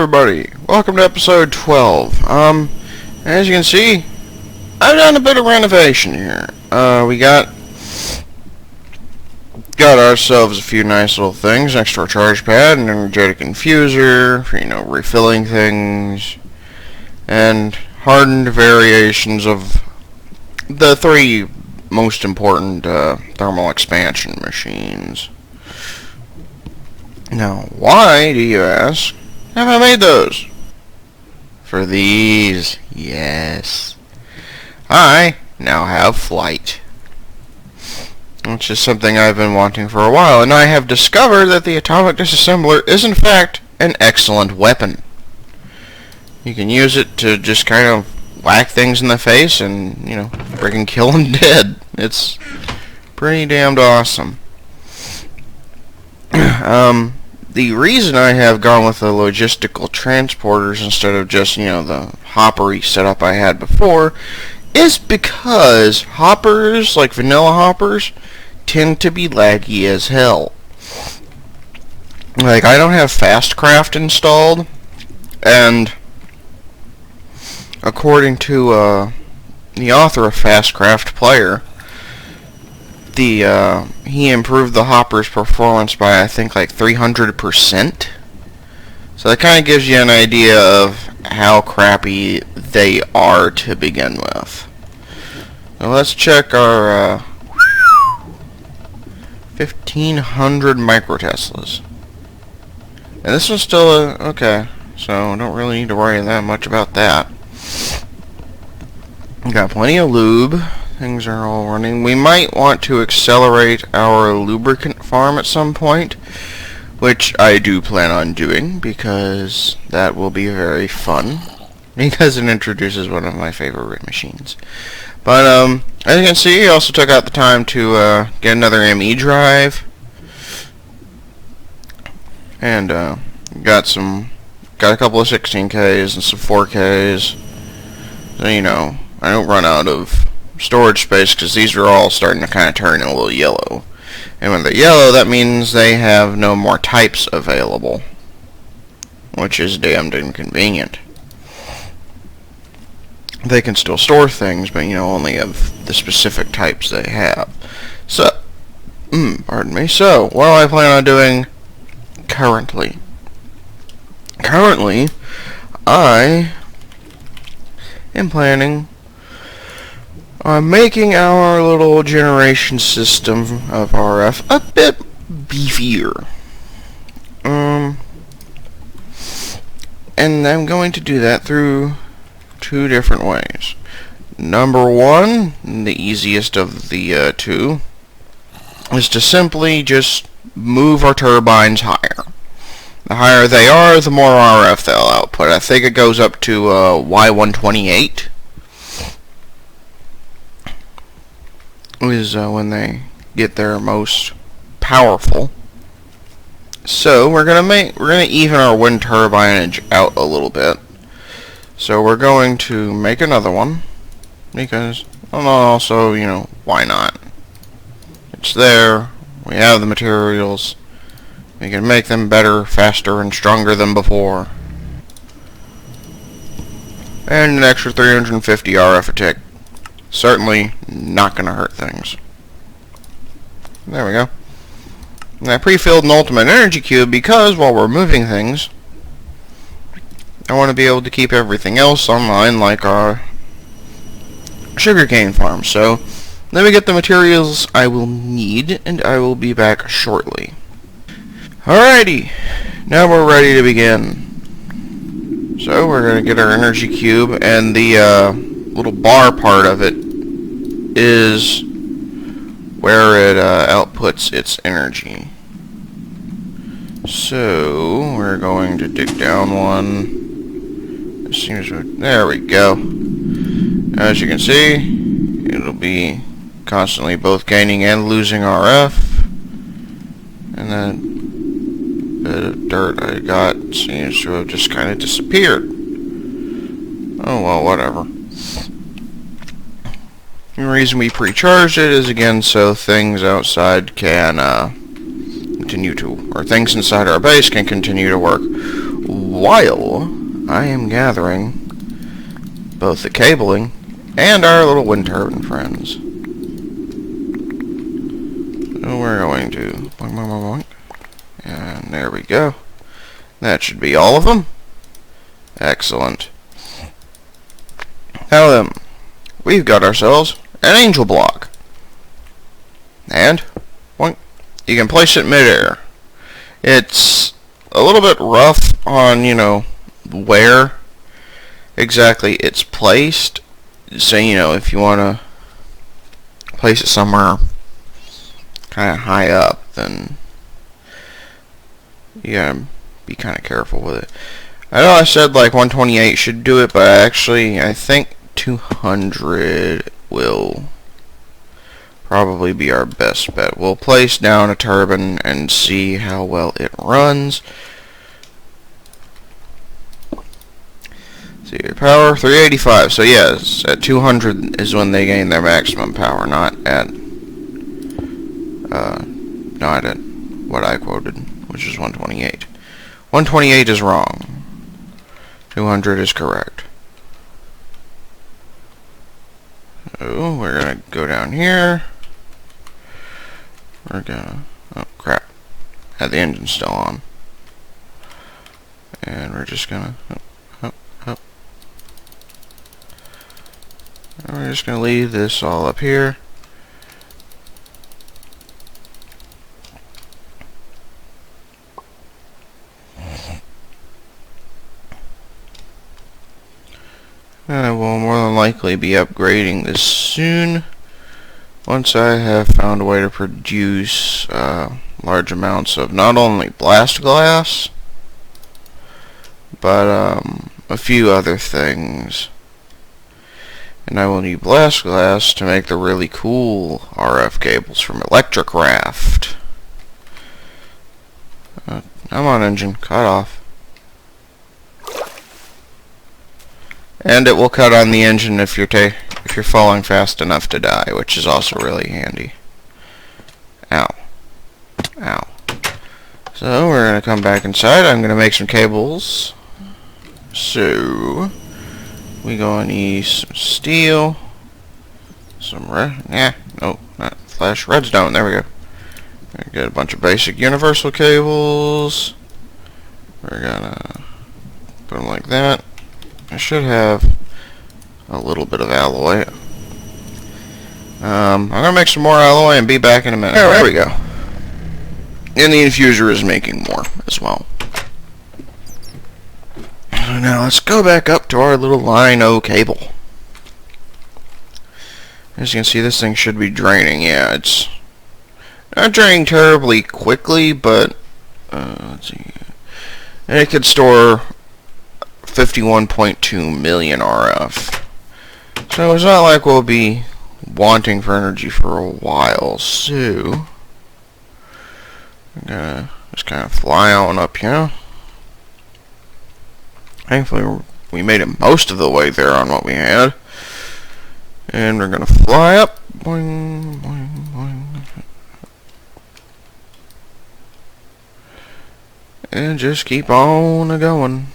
everybody, welcome to episode 12. As you can see, I've done a bit of renovation here. We got ourselves a few nice little things next to our charge pad, an energetic infuser for, refilling things, and hardened variations of the three most important thermal expansion machines. Now, why, do you ask, have I made those? For these, yes. I now have flight. Which is something I've been wanting for a while, and I have discovered that the atomic disassembler is in fact an excellent weapon. You can use it to just kind of whack things in the face and, freaking kill them dead. It's pretty damned awesome. The reason I have gone with the logistical transporters instead of just, the hoppery setup I had before is because hoppers, like vanilla hoppers, tend to be laggy as hell. Like, I don't have Fastcraft installed, and according to the author of Fastcraft Player, he improved the hopper's performance by, I think, like 300%. So that kind of gives you an idea of how crappy they are to begin with. So let's check our 1500 microteslas. And this one's still okay, so don't really need to worry that much about that. We got plenty of lube. Things are all running. We might want to accelerate our lubricant farm at some point, which I do plan on doing, because that will be very fun, because it introduces one of my favorite machines. But, as you can see, I also took out the time to get another ME drive, and got a couple of 16Ks and some 4Ks, so, I don't run out of storage space, because these are all starting to kind of turn a little yellow. And when they're yellow, that means they have no more types available, which is damned inconvenient. They can still store things, but only of the specific types they have. So, pardon me. So, what do I plan on doing currently? Currently, I am planning on making our little generation system of RF a bit beefier. And I'm going to do that through two different ways. Number one, the easiest of the two, is to simply just move our turbines higher. The higher they are, the more RF they'll output. I think it goes up to Y128. Is when they get their most powerful. So we're gonna even our wind turbinage out a little bit. So we're going to make another one, because also, why not? It's there. We have the materials. We can make them better, faster, and stronger than before. And an extra 350 RF a tick. Certainly not going to hurt things. There we go. And I pre-filled an ultimate energy cube because while we're moving things, I want to be able to keep everything else online, like our sugarcane farm. So let me get the materials I will need, and I will be back shortly. Alrighty, now we're ready to begin. So we're going to get our energy cube, and the little bar part of it is where it outputs its energy. So we're going to dig down one. It seems there we go. As you can see, it'll be constantly both gaining and losing RF, and that bit of dirt I got seems to have just kind of disappeared. Oh well, whatever. The reason we pre-charged it is, again, so things outside can continue to, or things inside our base can continue to work while I am gathering both the cabling and our little wind turbine friends. So we're going to boink, boink, boink, boink. And there we go. That should be all of them. Excellent. Now then, we've got ourselves an angel block. And boink, you can place it midair. It's a little bit rough on, you know, where exactly it's placed. So, you know, if you want to place it somewhere kind of high up, then you gotta be kind of careful with it. I know I said like 128 should do it, but actually I think 200 will probably be our best bet. We'll place down a turbine and see how well it runs. See, power 385. So yes, at 200 is when they gain their maximum power, not at what I quoted, which is 128. 128 is wrong. 200 is correct. So we're gonna go down here. We're gonna, oh crap, had the engine still on, and we're just gonna and we're just gonna leave this all up here. I will more than likely be upgrading this soon once I have found a way to produce large amounts of not only blast glass but a few other things. And I will need blast glass to make the really cool RF cables from Electric Raft. Come on, engine, cut off. And it will cut on the engine if you're falling fast enough to die, which is also really handy. Ow. Ow. So we're going to come back inside. I'm going to make some cables. So we going to need some steel. Some no, not flash. Redstone. There we go. Get a bunch of basic universal cables. We're going to put them like that. I should have a little bit of alloy. I'm going to make some more alloy and be back in a minute. There we go. And the infuser is making more as well. So now let's go back up to our little line O cable. As you can see, this thing should be draining. Yeah, it's not draining terribly quickly, but let's see. And it could store 51.2 million RF. So it's not like we'll be wanting for energy for a while. So I'm gonna just kind of fly on up here. Thankfully we made it most of the way there on what we had. And we're gonna fly up. Boing, boing, boing. And just keep on a-going.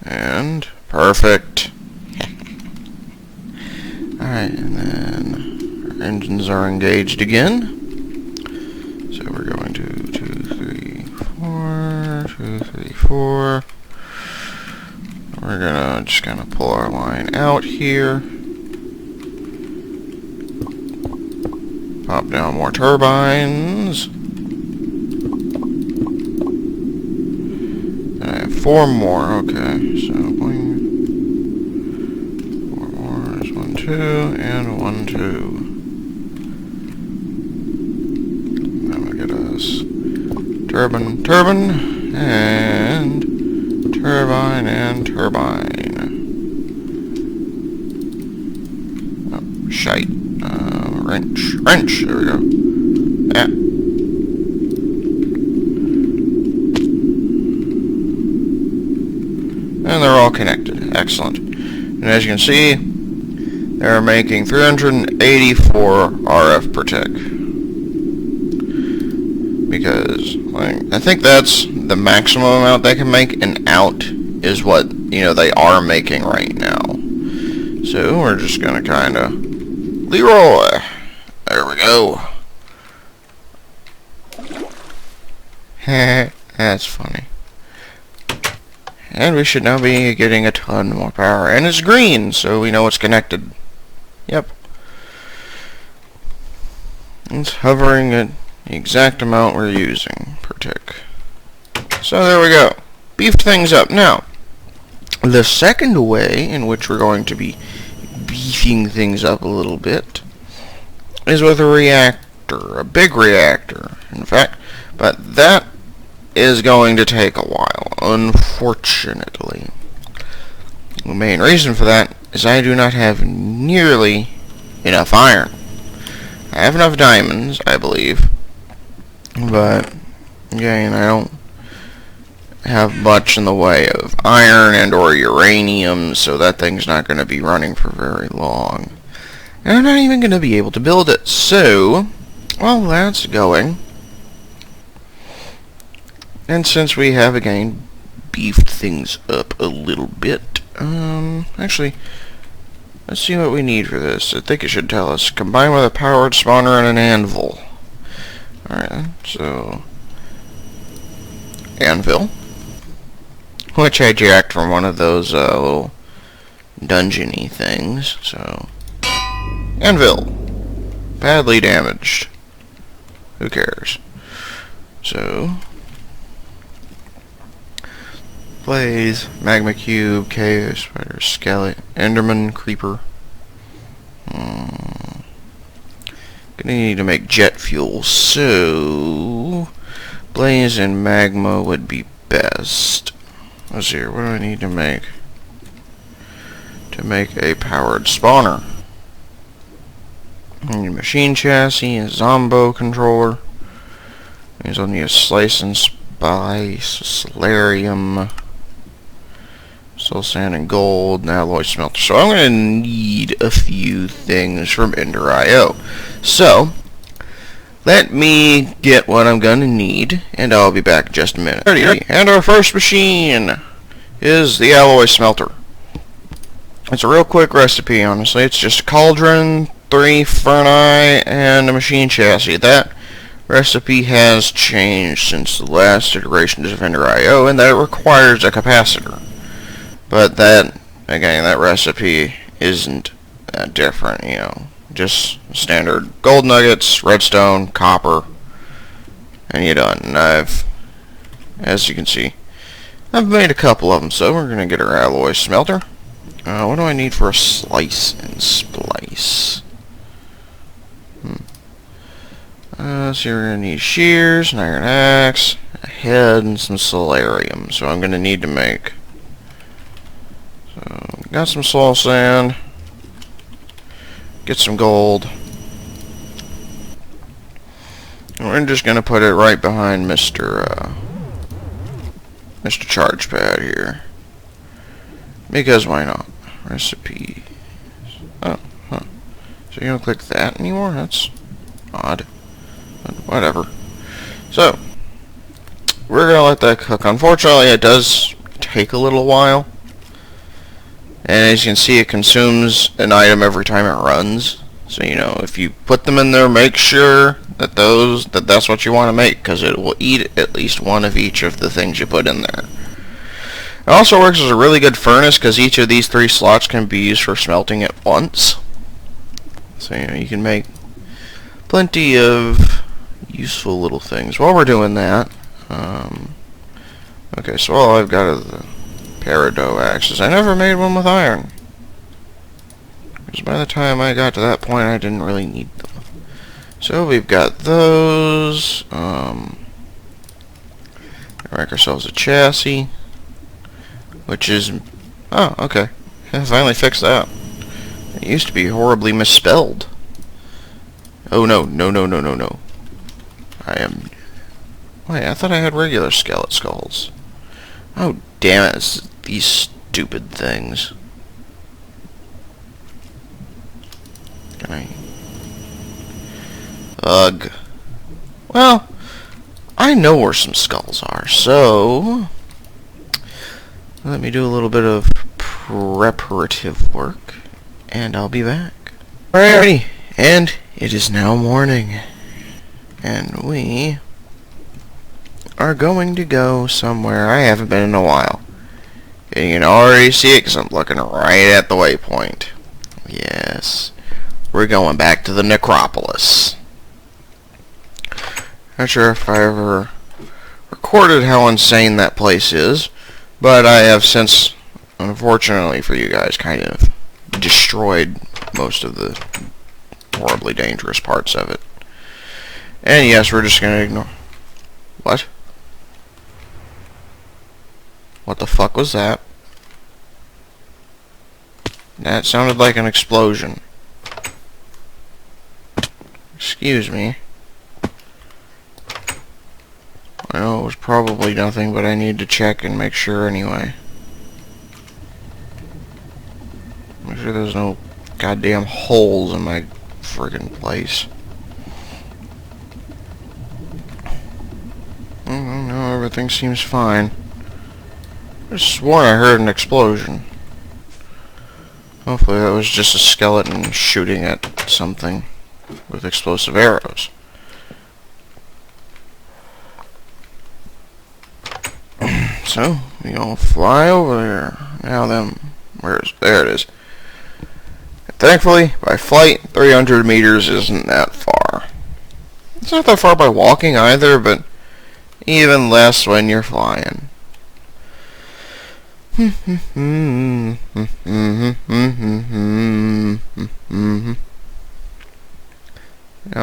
And perfect. Alright, and then our engines are engaged again. So we're going to 2, 3, 4, 2, 3, 4. We're gonna just kind of pull our line out here. Pop down more turbines. And I have 4 more, okay, so 4 more is 1, 2, and 1, 2. Then we get us turbine, and turbine, and turbine. Oh, shite. Wrench, there we go. Yeah. And they're all connected. Excellent. And as you can see, they're making 384 RF per tick. Because, like, I think that's the maximum amount they can make, and out is what, you know, they are making right now. So, we're just gonna kinda... Leroy! There we go. That's funny. And we should now be getting a ton more power. And it's green, so we know it's connected. Yep. It's hovering at the exact amount we're using per tick. So there we go. Beefed things up. Now, the second way in which we're going to be beefing things up a little bit is with a reactor. A big reactor, in fact. But that is going to take a while, unfortunately. The main reason for that is I do not have nearly enough iron. I have enough diamonds, I believe, but again, I don't have much in the way of iron and or uranium, so that thing's not going to be running for very long. And I'm not even going to be able to build it, so while that's going, and since we have again beefed things up a little bit, actually, let's see what we need for this. I think it should tell us. Combined with a powered spawner and an anvil. Alright, so... anvil. Which I jacked from one of those little dungeon-y things, so... anvil. Badly damaged. Who cares? So... blaze, magma cube, cave, spider, skeleton, enderman, creeper. Gonna need to make jet fuel, so blaze and magma would be best. Let's see here, what do I need to make a powered spawner? I need a machine chassis, a zombo controller. Means I'll need a slice and spice, solarium, soul sand and gold, and alloy smelter. So I'm going to need a few things from Ender.io. So, let me get what I'm going to need, and I'll be back in just a minute. And our first machine is the alloy smelter. It's a real quick recipe, honestly. It's just a cauldron, 3 ferni, and a machine chassis. That recipe has changed since the last iterations of Ender.io, and that it requires a capacitor. But that, again, that recipe isn't that different, you know. Just standard gold nuggets, redstone, copper, and you're done. And as you can see, I've made a couple of them, so we're going to get our alloy smelter. What do I need for a slice and splice? So we're going to need shears, an iron axe, a head, and some solarium. So I'm going to need to make... so, got some soul sand. Get some gold. And we're just going to put it right behind Mr. Charge Pad here. Because why not? Recipes. Oh, huh. So you don't click that anymore? That's odd. But whatever. So, we're going to let that cook. Unfortunately, it does take a little while. And as you can see, it consumes an item every time it runs. So, you know, if you put them in there, make sure that that's what you want to make, because it will eat at least one of each of the things you put in there. It also works as a really good furnace, because each of these 3 slots can be used for smelting at once. So, you know, you can make plenty of useful little things. While we're doing that, okay, so all I've got is the peridot axes. I never made one with iron, because by the time I got to that point, I didn't really need them. So we've got those. Make ourselves a chassis, which is... oh, okay. I finally fixed that. It used to be horribly misspelled. Oh no, no, no, no, no, no. I am... wait, I thought I had regular skeleton skulls. Oh, damn it. It's these stupid things. Can I... Ugh. Well, I know where some skulls are, so let me do a little bit of preparative work, and I'll be back. Alrighty, and it is now morning, and we are going to go somewhere I haven't been in a while. And you can already see it because I'm looking right at the waypoint. Yes, we're going back to the necropolis. Not sure if I ever recorded how insane that place is, but I have since, unfortunately for you guys, kind of destroyed most of the horribly dangerous parts of it. And yes, we're just going to ignore... What? What the fuck was that? That sounded like an explosion. Excuse me. I know it was probably nothing, but I need to check and make sure anyway. Make sure there's no goddamn holes in my friggin' place. No, everything seems fine. I swore I heard an explosion. Hopefully that was just a skeleton shooting at something with explosive arrows. So, we gonna fly over there. Now then, there it is. Thankfully, by flight, 300 meters isn't that far. It's not that far by walking either, but even less when you're flying. Now,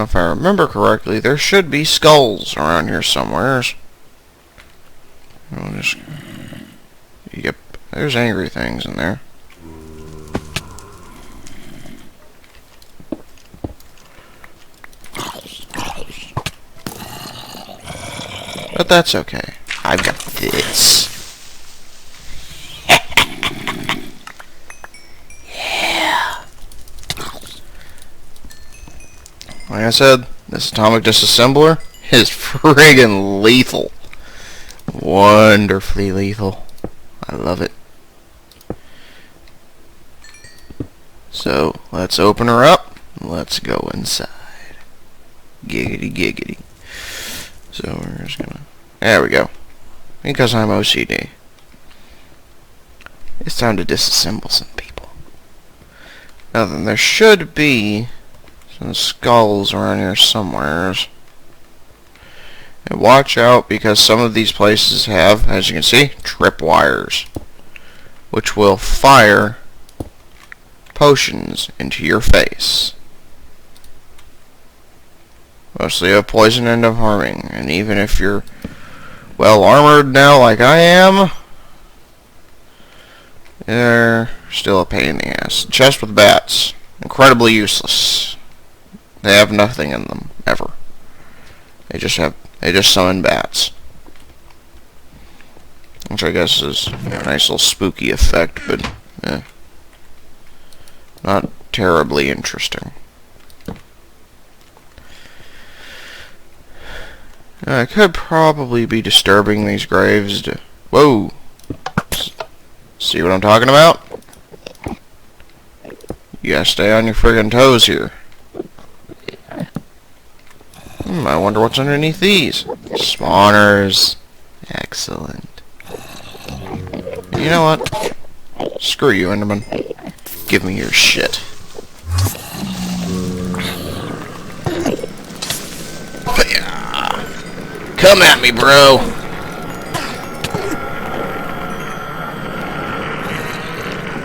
if I remember correctly, there should be skulls around here somewheres. Yep, there's angry things in there. But that's okay. I've got this. Yeah. Like I said, this atomic disassembler is friggin' lethal. Wonderfully lethal. I love it. So, let's open her up. Let's go inside. Giggity giggity. So, we're just gonna... There we go. Because I'm OCD. It's time to disassemble some people. Now then, there should be some skulls around here somewheres. And watch out, because some of these places have, as you can see, tripwires, which will fire potions into your face. Mostly of poison and of harming. And even if you're well armored now like I am, they're still a pain in the ass. Chest with bats. Incredibly useless. They have nothing in them, ever. They just summon bats. Which I guess is a nice little spooky effect, but not terribly interesting. I could probably be disturbing these graves to... Whoa! See what I'm talking about? You gotta stay on your friggin' toes here. I wonder what's underneath these. Spawners. Excellent. You know what? Screw you, Enderman. Give me your shit. Come at me, bro.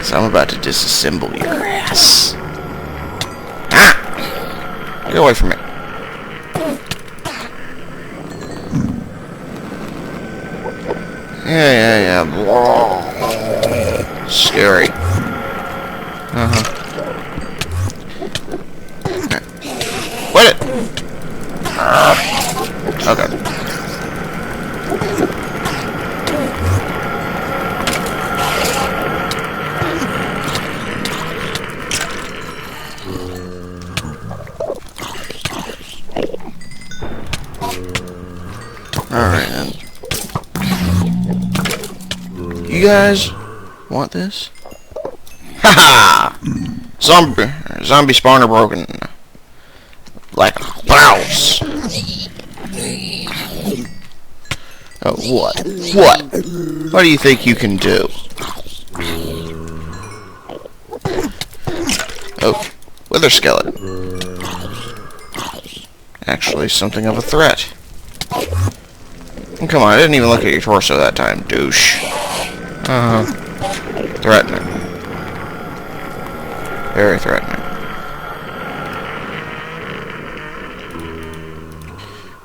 So I'm about to disassemble your ass. Ah! Get away from me. Yeah. Scary. Quit it! Okay. Alright then. You guys want this? Haha! Zombie spawner broken. Like a house. Oh, what? What? What do you think you can do? Oh, wither skeleton. Actually, something of a threat. Come on, I didn't even look at your torso that time, douche. Threatening. Very threatening.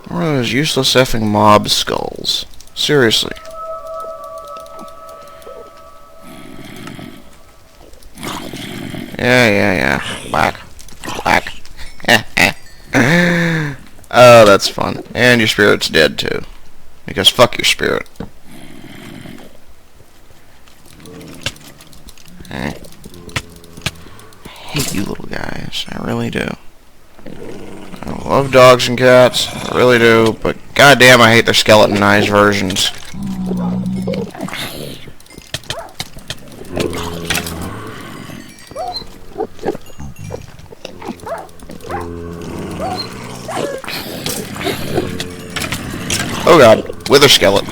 What are those useless effing mob skulls? Seriously. Yeah. Black. Oh, that's fun. And your spirit's dead, too. Because fuck your spirit. I hate you little guys. I really do. I love dogs and cats. I really do. But goddamn, I hate their skeletonized versions. Oh god, wither skeleton.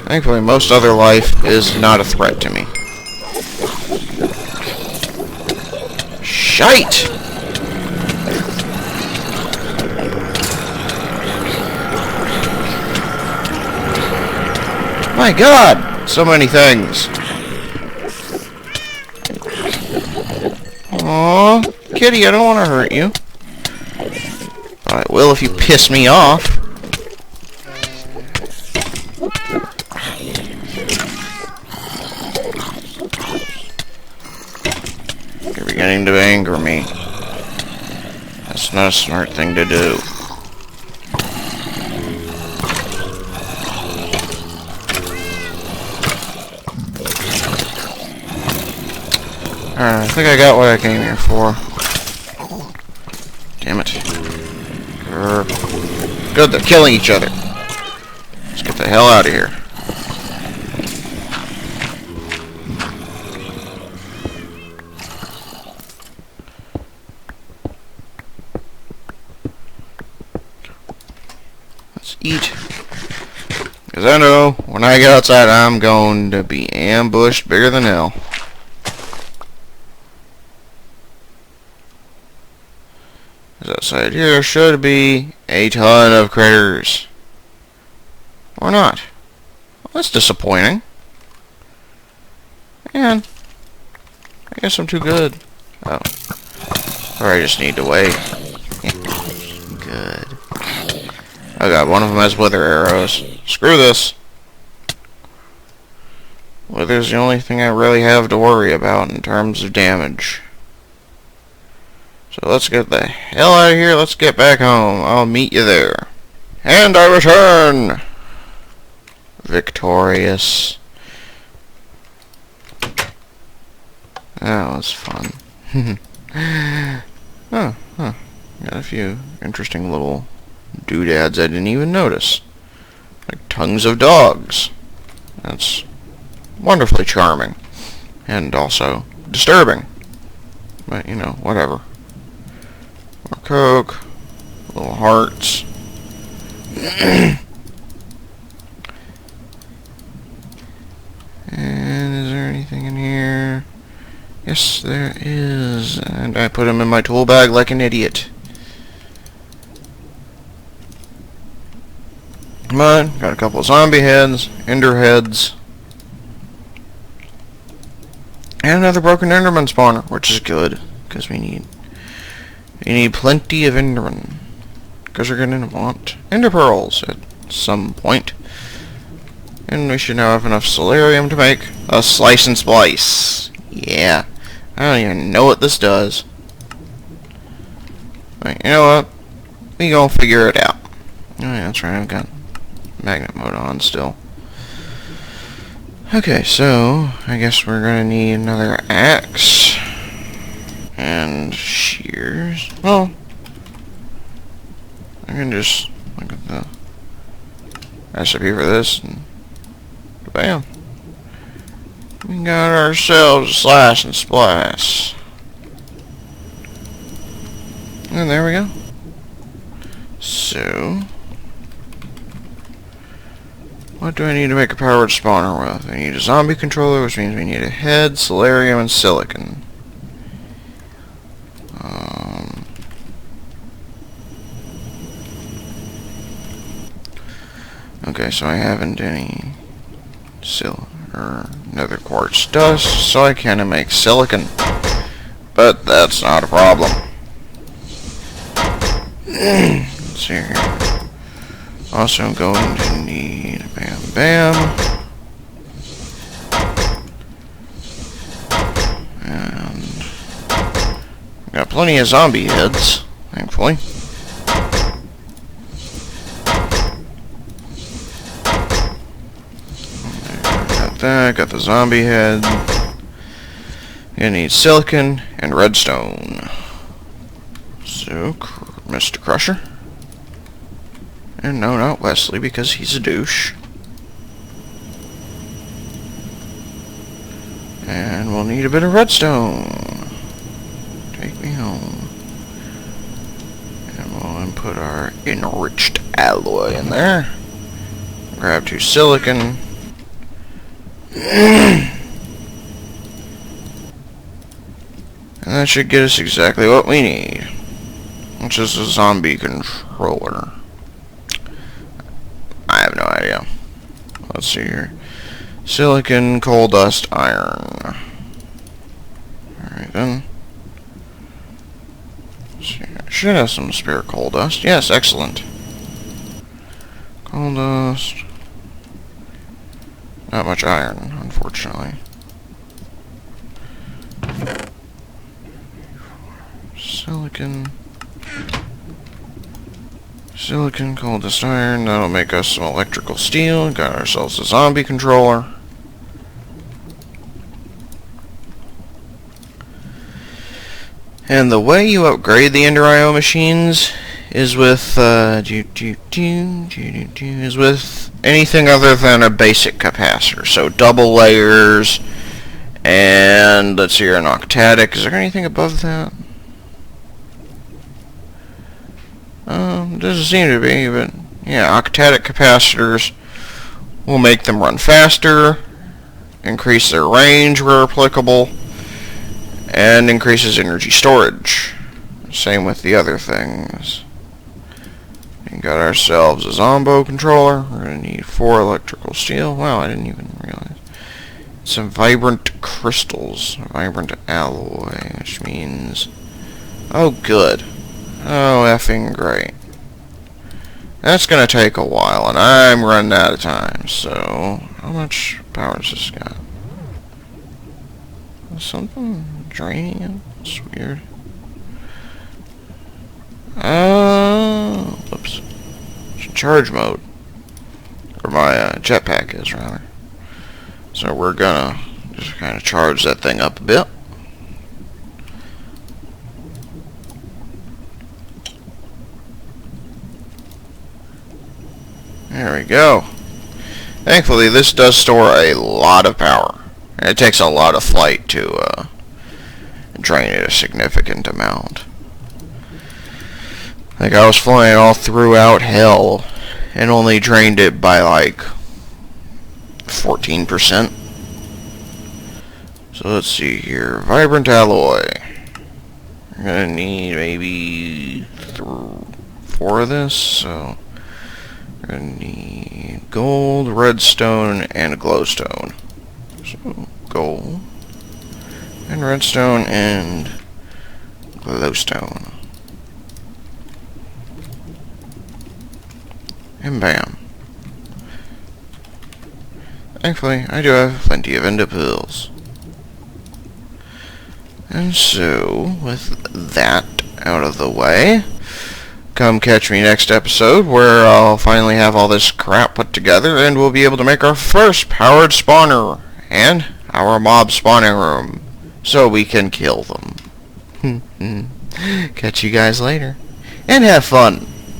Thankfully, most other life is not a threat to me. Shite! My god! So many things. Aw, kitty, I don't want to hurt you. But I will if you piss me off. You're beginning to anger me. That's not a smart thing to do. Alright, I think I got what I came here for. Damn it. Good, they're killing each other. Let's get the hell out of here. Let's eat. Because I know when I get outside, I'm going to be ambushed bigger than hell. Outside here should be a ton of critters. Or not. Well, that's disappointing. Man, I guess I'm too good. Oh. Or I just need to wait. Good. Oh god, one of them has wither arrows. Screw this. Wither's the only thing I really have to worry about in terms of damage. So let's get the hell out of here. Let's get back home. I'll meet you there. And I return! Victorious. That was fun. Got a few interesting little doodads I didn't even notice. Like tongues of dogs. That's wonderfully charming. And also disturbing. But, you know, whatever. More coke, little hearts. And is there anything in here? Yes, there is. And I put them in my tool bag like an idiot. Come on, got a couple of zombie heads, ender heads. And another broken enderman spawner, which is good, because we need plenty of endermen. Because we're going to want ender pearls at some point. And we should now have enough solarium to make a slice and splice. Yeah. I don't even know what this does. But you know what? We gonna figure it out. Oh yeah, that's right, I've got magnet mode on still. Okay, so I guess we're gonna need another axe. And shears. Well, I can just look at the recipe for this, and bam. We got ourselves a slash and splash. And there we go. So, what do I need to make a powered spawner with? I need a zombie controller, which means we need a head, solarium, and silicon. Okay, so I haven't any nether quartz dust, so I can make silicon. But that's not a problem. Let's see here. Also, I'm going to need bam. And got plenty of zombie heads, thankfully. Got the zombie head. Gonna need silicon and redstone. So, Mr. Crusher. And no, not Wesley, because he's a douche. And we'll need a bit of redstone. Take me home. And we'll input our enriched alloy in there. Grab 2 silicon. And that should get us exactly what we need, which is a zombie controller. I have no idea. Let's see here. Silicon, coal dust, iron. Alright then. Let's see. I should have some spare coal dust. Yes, excellent. Coal dust. Not much iron, unfortunately. Silicon, coal dust, iron. That'll make us some electrical steel. Got ourselves a zombie controller. And the way you upgrade the Ender IO machines is with anything other than a basic capacitor. So double layers, and let's see here, an octatic. Is there anything above that? Doesn't seem to be, but yeah, octatic capacitors will make them run faster, increase their range where applicable, and increases energy storage. Same with the other things. We got ourselves a Zombo controller. We're going to need 4 electrical steel. Wow, I didn't even realize. Some vibrant crystals. Vibrant alloy, which means... oh, good. Oh, effing great. That's going to take a while, and I'm running out of time. So, how much power does this got? Is something draining it? It's weird. Oops. Charge mode. Or my jetpack is, rather. So we're gonna just kind of charge that thing up a bit. There we go. Thankfully, this does store a lot of power. And it takes a lot of flight to drain it a significant amount. Like, I was flying all throughout hell and only drained it by like 14%. So let's see here. Vibrant alloy. We're gonna need maybe 4 of this, so we're gonna need gold, redstone, and glowstone. So gold and redstone and glowstone. And bam. Thankfully, I do have plenty of ender pearls. And so, with that out of the way, come catch me next episode where I'll finally have all this crap put together and we'll be able to make our first powered spawner and our mob spawning room so we can kill them. Catch you guys later. And have fun.